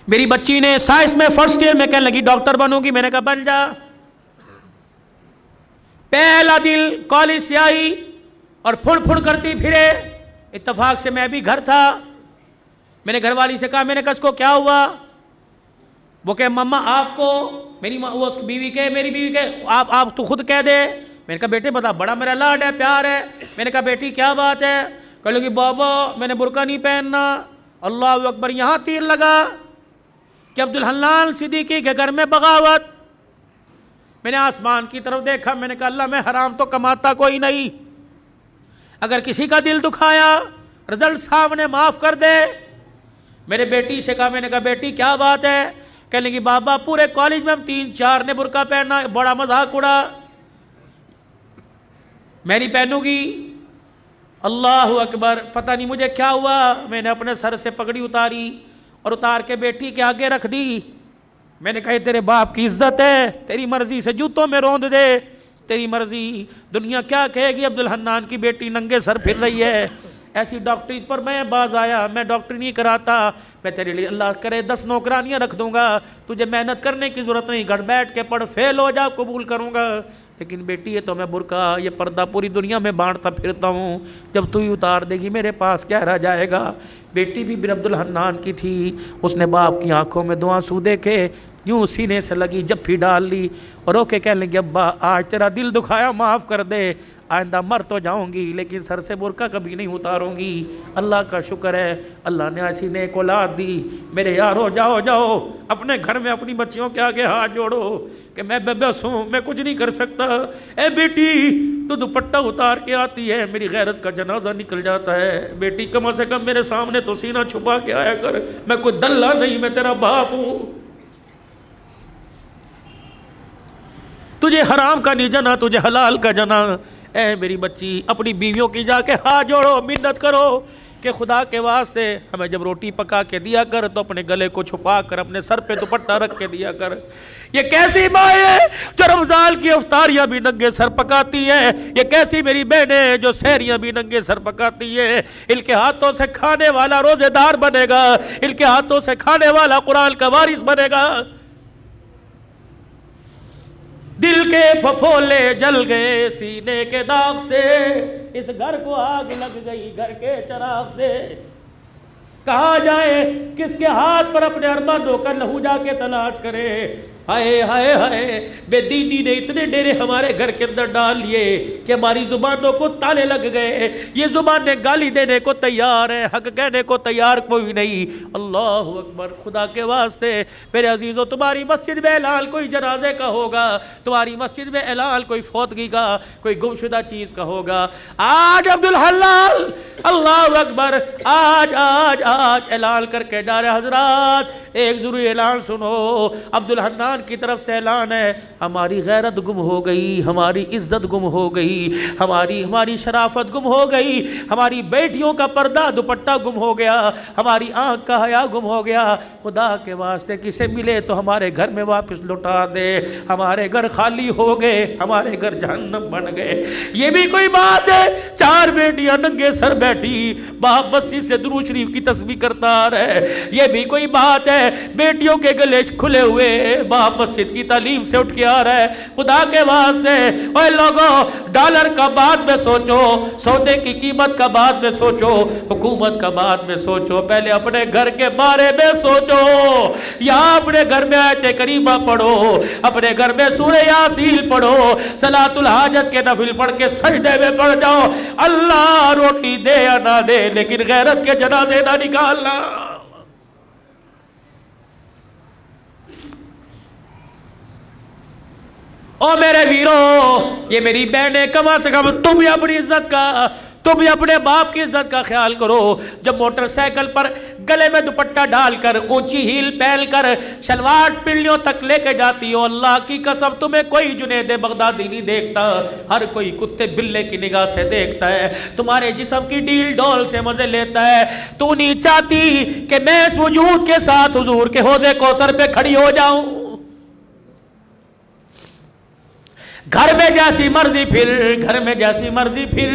मेरी बच्ची ने साइंस में फर्स्ट ईयर में कहने लगी डॉक्टर बनूंगी, मैंने कहा बन जा। पहला दिन कॉलेज से आई और फुड़ फुड़ करती फिरे। इत्तेफाक से मैं भी घर था। मैंने घरवाली से कहा, मैंने कहा इसको क्या हुआ? वो कहे मम्मा आपको, मेरी वो बीवी के, मेरी बीवी के, आप तो खुद कह दे। मैंने कहा बेटे बता, बड़ा मेरा लाड है, प्यार है। मैंने कहा बेटी क्या बात है? कह लगी बाबा मैंने बुर्का नहीं पहनना। अल्लाह अकबर, यहाँ तीर लगा कि अब्दुल हन्नान सिद्दीकी के घर में बगावत। मैंने आसमान की तरफ देखा, मैंने कहा अल्लाह मैं हराम तो कमाता कोई नहीं, अगर किसी का दिल दुखाया रिजल्ट सामने माफ कर दे। मेरे बेटी से कहा, मैंने कहा बेटी क्या बात है? कहने लगी बाबा पूरे कॉलेज में हम 3-4 ने बुर्का पहना, बड़ा मजाक उड़ा, मैं नहीं पहनूंगी। अल्लाह अकबर, पता नहीं मुझे क्या हुआ, मैंने अपने सर से पगड़ी उतारी और उतार के बेटी के आगे रख दी। मैंने कहा तेरे बाप की इज्जत है, तेरी मर्जी से जूतों में रौंद दे, तेरी मर्जी, दुनिया क्या कहेगी अब्दुल हन्नान की बेटी नंगे सर फिर रही है। ऐसी डॉक्टरी पर मैं बाज आया, मैं डॉक्टरी नहीं कराता, मैं तेरे लिए अल्लाह करे 10 नौकरानियाँ रख दूंगा, तुझे मेहनत करने की ज़रूरत नहीं, घर बैठ के पढ़, फेल हो जा कबूल करूँगा। लेकिन बेटी ये तो मैं बुर्का ये पर्दा पूरी दुनिया में बांटता फिरता हूँ, जब तू ही उतार देगी मेरे पास क्या रह जाएगा। बेटी भी बिन अब्दुल हन्नान की थी, उसने बाप की आंखों में 2 आंसू देखे, यूँ सीने से लगी जप्फी डाल ली और ओके कहने लगी अब्बा आज तेरा दिल दुखाया माफ़ कर दे, आइंदा मर तो जाऊंगी लेकिन सर से बुर्का कभी नहीं उतारूंगी। अल्लाह का शुक्र है अल्लाह ने ऐसी नेक औलाद दी। मेरे यारो जाओ जाओ अपने घर में अपनी बच्चियों के आगे हाथ जोड़ो कि मैं बेबस हूँ, मैं कुछ नहीं कर सकता। ए बेटी तो दुपट्टा उतार के आती है, मेरी गैरत का जनाजा निकल जाता है। बेटी कम से कम मेरे सामने तो सीना छुपा के आया कर, मैं कोई दल्ला नहीं, मैं तेरा बाप हूँ। तुझे हराम का नहीं जना, तुझे हलाल का जना। ए मेरी बच्ची अपनी बीवियों की जाके हाथ जोड़ो, मिन्नत करो कि खुदा के वास्ते हमें जब रोटी पका के दिया कर तो अपने गले को छुपा कर अपने सर पे दुपट्टा रख के दिया कर। ये कैसी माँ है जो रमजान की इफ्तारियां भी नंगे सर पकाती है? ये कैसी मेरी बहनें जो सहरियां भी नंगे सर पकाती है? इनके हाथों से खाने वाला रोजेदार बनेगा, इनके हाथों से खाने वाला कुरान का वारिस बनेगा। दिल के फफोले जल गए सीने के दाग से, इस घर को आग लग गई घर के चराग से। कहाँ जाए, किसके हाथ पर अपने अरमानों का लहू जाके तलाश करे। हाय हाय हाय, बेदीनी ने इतने डेरे हमारे घर के अंदर डाल लिए कि हमारी जुबानों को ताले लग गए। ये जुबानें गाली देने को तैयार है, हक कहने को तैयार कोई नहीं। अल्लाह अकबर, खुदा के वास्ते मेरे अजीज़ों तुम्हारी मस्जिद में ऐलान कोई जनाजे का होगा, तुम्हारी मस्जिद में ऐलान कोई फौतगी का, कोई गुमशुदा चीज़ का होगा। आज अब्दुल हलाल अल्लाह अकबर आज आज आज ऐलान करके जा रहे हजरात, एक जरूरी ऐलान सुनो। अब्दुल हन्नान की तरफ से ऐलान है, हमारी गैरत गुम हो गई, हमारी इज्जत गुम हो गई, हमारी शराफत गुम हो गई, हमारी बेटियों का पर्दा दुपट्टा गुम हो गया, हमारी आंख का हया गुम हो गया। खुदा के वास्ते किसे मिले तो हमारे घर में वापस लौटा दे। हमारे घर खाली हो गए, हमारे घर जहन्नम बन गए। ये भी कोई बात है? 4 बेटियां नंगे सर बैठी, बाप मस्जिद से दुरूद शरीफ की तस्बीह करता रहे। ये भी कोई बात है? बेटियों के गले खुले हुए, बाप मस्जिद की तालीम से उठ के आ रहा है। खुदा के वास्ते ओए लोगों, डॉलर का बाद में सोचो, सोने की कीमत का बाद में सोचो, हुकूमत का बाद में सोचो, पहले अपने घर के बारे में सोचो। या अपने घर में आयते करीमा पढ़ो, अपने घर में सूरह यासीन पढ़ो, सलातुल हाजत के नफिल पढ़ के सजदे में पढ़ जाओ। अल्लाह रोटी दे या ना दे, लेकिन गैरत के जनाजे ना निकालना। ओ मेरे वीरों, ये मेरी बहनें, कम से कम तुम भी अपनी इज्जत का, तुम भी अपने बाप की इज्जत का ख्याल करो। जब मोटरसाइकिल पर गले में दुपट्टा डालकर, ऊंची हील पहनकर, शलवार पिल्लियों तक लेके जाती हो, अल्लाह की कसम तुम्हें कोई जुनैद बगदादी नहीं देखता, हर कोई कुत्ते बिल्ले की निगाह से देखता है, तुम्हारे जिस्म की डील डोल से मजे लेता है। तू नहीं चाहती कि मैं इस वजूद के साथ हुजूर के हौज़े कौसर पे खड़ी हो जाऊं? घर में जैसी मर्जी फिर, घर में जैसी मर्जी फिर,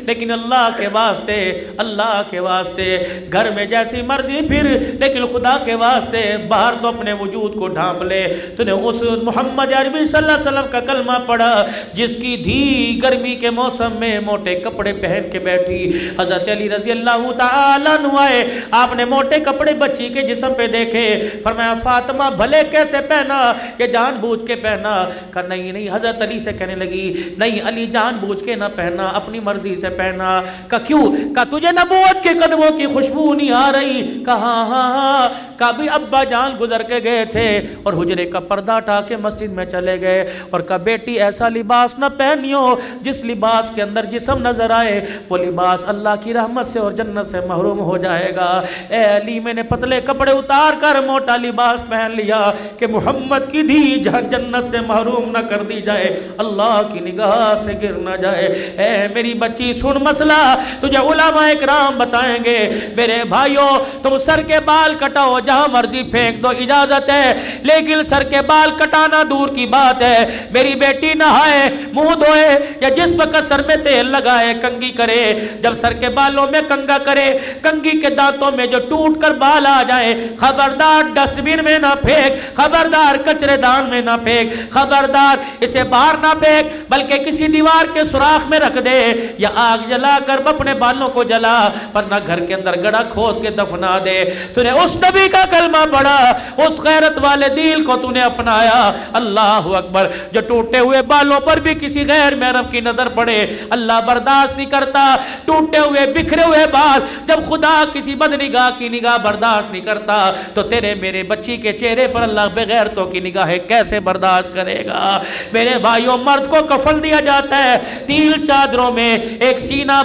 लेकिन अल्लाह के वास्ते, अल्लाह के वास्ते घर में जैसी मर्जी फिर, लेकिन खुदा के वास्ते बाहर तो अपने वजूद को ढांप ले। तूने उस मोहम्मद अरबी सल्लल्लाहु अलैहि वसल्लम का कलमा पढ़ा जिसकी धी गर्मी के मौसम में मोटे कपड़े पहन के बैठी। हजरत अली रजी अल्लाह तआला अन्हु आए, आपने मोटे कपड़े बच्ची के जिस्म पे देखे, फरमाया फातिमा भले कैसे पहना, ये जानबूझ के पहना? का नहीं नहीं। हजरत अली से कहने लगी नहीं अली जानबूझ के ना पहना, अपनी मर्जी से पहना। का क्यों? का तुझे नबूवत के कदमों की खुशबू नहीं आ रही? कहा हाँ। का भी अब्बा जान गुजर के गए थे और हुजरे का पर्दा हटा के मस्जिद में चले गए, और का बेटी ऐसा लिबास न पहनियो जिस लिबास के अंदर जिस्म नजर आए वो लिबास अल्लाह की रहमत से और जन्नत से महरूम हो जाएगा। ए अली मैंने पतले कपड़े उतार कर मोटा लिबास पहन लिया कि मोहम्मद की धी जन्नत से महरूम न कर दी जाए, अल्लाह की निगाह से गिर न जाए। ए मेरी बच्ची सुन मसला, तुझे उलमा इकराम बताएंगे। मेरे भाइयों तुम सर के बाल कटाओ, जहां मर्जी फेंक दो, इजाजत है, लेकिन सर के बाल कटाना दूर की बात है। मेरी बेटी नहाए, मुंह धोए, या जिस वक्त सर में तेल लगाए, कंघी करे, जब सर के बालों में कंघा करे, कंघी के दांतों में जो टूट कर बाल आ जाए, खबरदार डस्टबिन में ना फेंक, खबरदार कचरेदान में ना फेंक, खबरदार इसे बाहर ना फेंक, बल्कि किसी दीवार के सुराख में रख दे, या आग जलाकर अपने बालों को जला, वरना घर के अंदर गड्ढा खोद के दफना दे। तूने उस नबी का कलमा पढ़ा, उस गैरत वाले दिल को तूने अपनाया। अल्लाह अकबर। जो टूटे हुए बालों पर भी किसी गैर महरम की नजर पड़े, अल्लाह बर्दाश्त नहीं करता। टूटे हुए बिखरे हुए बाल जब खुदा किसी बदनिगाह की निगाह बर्दाश्त नहीं करता, तो तेरे मेरे बच्ची के चेहरे पर अल्लाह बेगैरतों की निगाहें कैसे बर्दाश्त करेगा? मेरे भाइयों मर्द को कफन दिया जाता है 3 चादरों में, एक सीना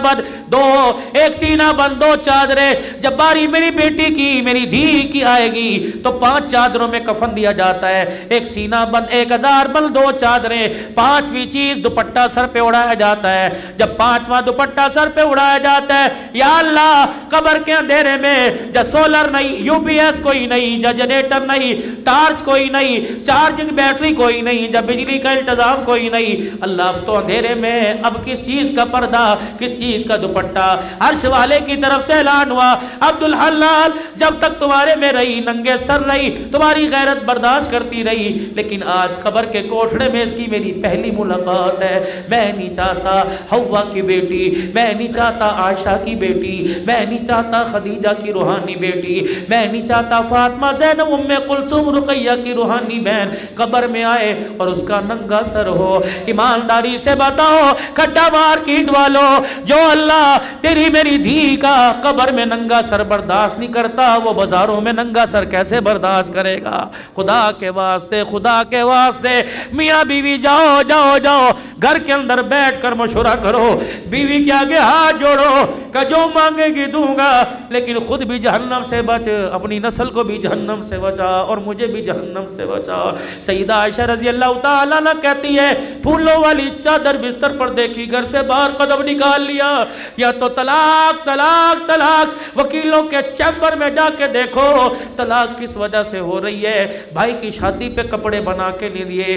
बंद दो चादरें। जब बारी मेरी बेटी की, मेरी धी की आएगी तो 5 चादरों में कफन दिया जाता है, एक सीना बंद, एक अदार बंद, 2 चादरें, 5वीं चीज दुपट्टा सर पे उड़ाया जाता है। जब 5वां दुपट्टा सर पे उड़ाया जाता है, या अल्लाह कब्र के अंधेरे में जब सोलर नहीं, यूपीएस कोई नहीं, जब जनरेटर नहीं, टार्च कोई नहीं, चार्जिंग बैटरी कोई नहीं, जब बिजली का इंतजाम कोई नहीं, अल्लाह तो अंधेरे में अब किस चीज का पर्दा, किस चीज का दुपट्टा? अर्श वाले की तरफ से ऐलान हुआ, अब्दुल हलाल जब तक तुम्हारे में रही, नंगे सर रही, तुम्हारी गैरत बर्दाश्त करती रही, लेकिन आज कब्र के कोठड़े में इसकी मेरी पहली मुलाकात है। मैं नहीं चाहता हव्वा की बेटी, मैं नहीं चाहता आयशा की बेटी, मैं नहीं चाहता खदीजा की रूहानी बेटी, मैं नहीं चाहता फातिमा ज़ैनब उम्मे कुलसूम रुकैया की रूहानी बहन कब्र में आए और उसका नंगा सर हो। ईमानदारी से बताओ खड्डा मार्केट वालों, जो अल्लाह तेरी मेरी धी का कब्र में नंगा सर बर्दाश्त नहीं करता, वो बाजारों में नंगा सर कैसे बर्दाश्त करेगा? खुदा के वास्ते, खुदा के वास्ते मियाँ बीवी जाओ जाओ जाओ, घर के अंदर बैठ कर मशवरा करो, बीवी के आगे हाथ जोड़ो का जो मांगेगी दूंगा, लेकिन खुद भी जहन्नम से बच, अपनी नस्ल को भी जहन्नम से बचा और मुझे भी जहन्नम से बचा। सईदा आयशा रजी अल्लाह तआला अन्हा कहती है, फूलों वाली चादर बिस्तर पर देखी, घर से बाहर कदम निकाल लिया, या तो तलाक तलाक तलाक। वकीलों के चैम्बर में जाके देखो तलाक किस वजह से हो रही है। भाई की शादी पे कपड़े बना के नहीं दिए,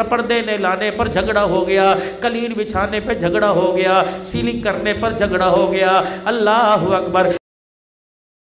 पर्दे ने लाने पर झगड़ा हो गया, कलीन बिछाने पे झगड़ा हो गया, सीलिंग करने पर झगड़ा हो गया। अल्लाह अकबर।